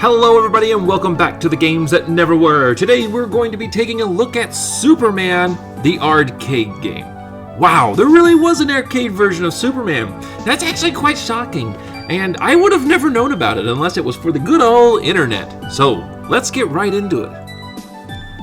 Hello everybody and welcome back to the Games That Never Were. Today we're going to be taking a look at Superman, the arcade game. Wow, there really was an arcade version of Superman. That's actually quite shocking, and I would have never known about it unless it was for the good old internet. So, let's get right into it.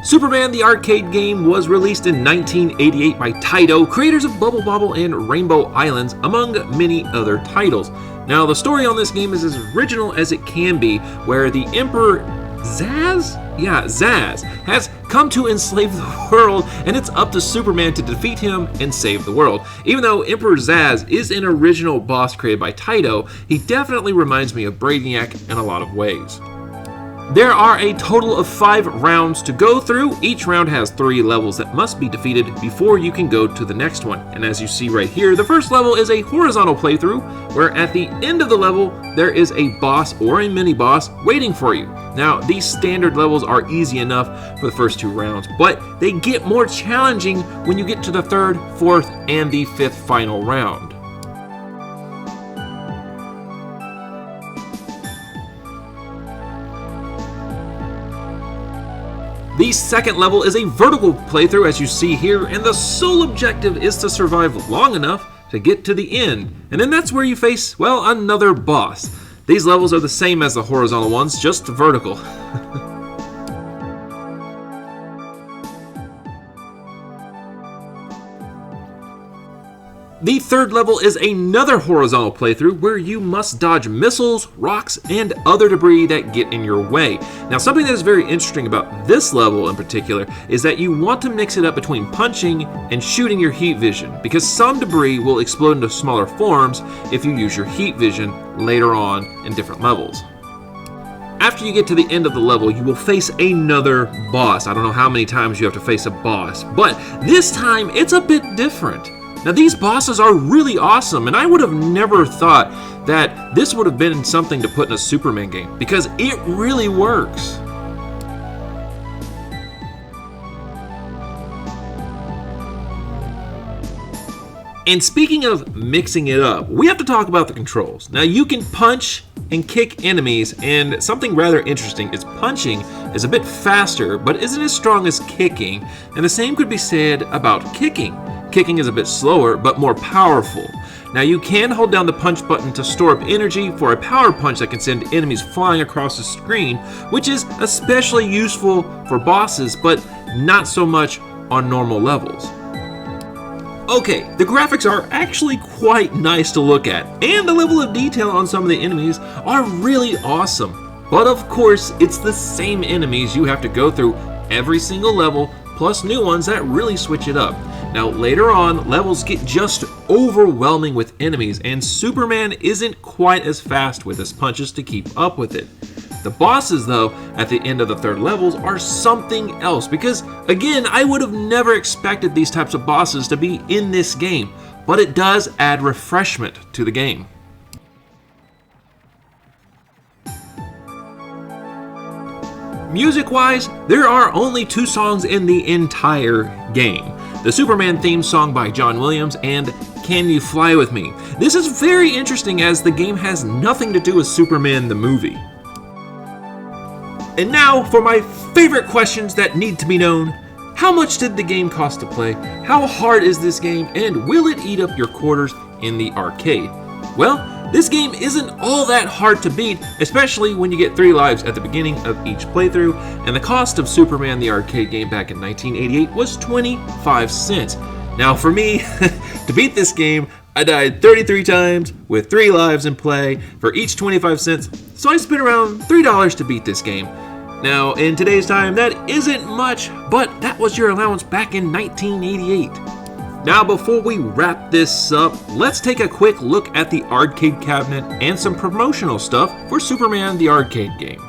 Superman the arcade game was released in 1988 by Taito, creators of Bubble Bobble and Rainbow Islands, among many other titles. Now, the story on this game is as original as it can be, where the Emperor Zaz has come to enslave the world, and it's up to Superman to defeat him and save the world. Even though Emperor Zaz is an original boss created by Taito, he definitely reminds me of Brainiac in a lot of ways. There are a total of 5 rounds to go through. Each round has 3 levels that must be defeated before you can go to the next one. And as you see right here, the first level is a horizontal playthrough, where at the end of the level, there is a boss or a mini-boss waiting for you. Now, these standard levels are easy enough for the first 2 rounds, but they get more challenging when you get to the 3rd, 4th, and the 5th final round. The second level is a vertical playthrough, as you see here, and the sole objective is to survive long enough to get to the end. And then that's where you face, well, another boss. These levels are the same as the horizontal ones, just vertical. The third level is another horizontal playthrough where you must dodge missiles, rocks, and other debris that get in your way. Now, something that is very interesting about this level in particular is that you want to mix it up between punching and shooting your heat vision, because some debris will explode into smaller forms if you use your heat vision later on in different levels. After you get to the end of the level, you will face another boss. I don't know how many times you have to face a boss, but this time it's a bit different. Now, these bosses are really awesome, and I would have never thought that this would have been something to put in a Superman game, because it really works. And speaking of mixing it up, we have to talk about the controls. Now, you can punch and kick enemies, and something rather interesting is punching is a bit faster, but isn't as strong as kicking, and the same could be said about kicking. Kicking is a bit slower, but more powerful. Now, you can hold down the punch button to store up energy for a power punch that can send enemies flying across the screen, which is especially useful for bosses, but not so much on normal levels. Okay, the graphics are actually quite nice to look at, and the level of detail on some of the enemies are really awesome. But of course, it's the same enemies you have to go through every single level, plus new ones that really switch it up. Now, later on, levels get just overwhelming with enemies, and Superman isn't quite as fast with his punches to keep up with it. The bosses, though, at the end of the 3rd levels are something else, because, again, I would have never expected these types of bosses to be in this game, but it does add refreshment to the game. Music-wise, there are only 2 songs in the entire game. The Superman theme song by John Williams and Can You Fly With Me. This is very interesting as the game has nothing to do with Superman the movie. And now for my favorite questions that need to be known. How much did the game cost to play? How hard is this game? And will it eat up your quarters in the arcade? Well, this game isn't all that hard to beat, especially when you get 3 lives at the beginning of each playthrough, and the cost of Superman the arcade game back in 1988 was 25 cents. Now for me, to beat this game, I died 33 times with 3 lives in play for each 25 cents, so I spent around $3 to beat this game. Now, in today's time, that isn't much, but that was your allowance back in 1988. Now, before we wrap this up, let's take a quick look at the arcade cabinet and some promotional stuff for Superman the arcade game.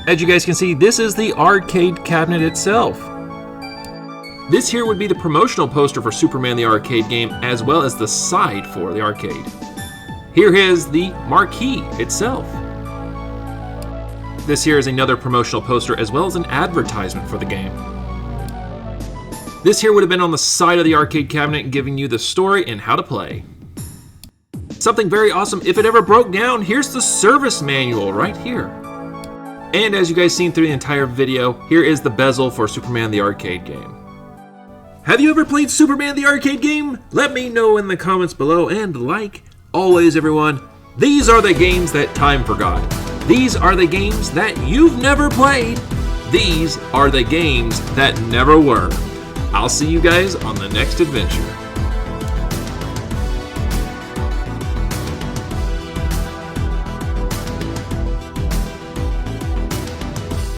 As you guys can see, this is the arcade cabinet itself. This here would be the promotional poster for Superman the arcade game, as well as the side for the arcade. Here is the marquee itself. This here is another promotional poster, as well as an advertisement for the game. This here would have been on the side of the arcade cabinet, giving you the story and how to play. Something very awesome. If it ever broke down, here's the service manual right here. And as you guys seen through the entire video, here is the bezel for Superman the arcade game. Have you ever played Superman the arcade game? Let me know in the comments below, and like always everyone, these are the games that time forgot. These are the games that you've never played. These are the games that never were. I'll see you guys on the next adventure.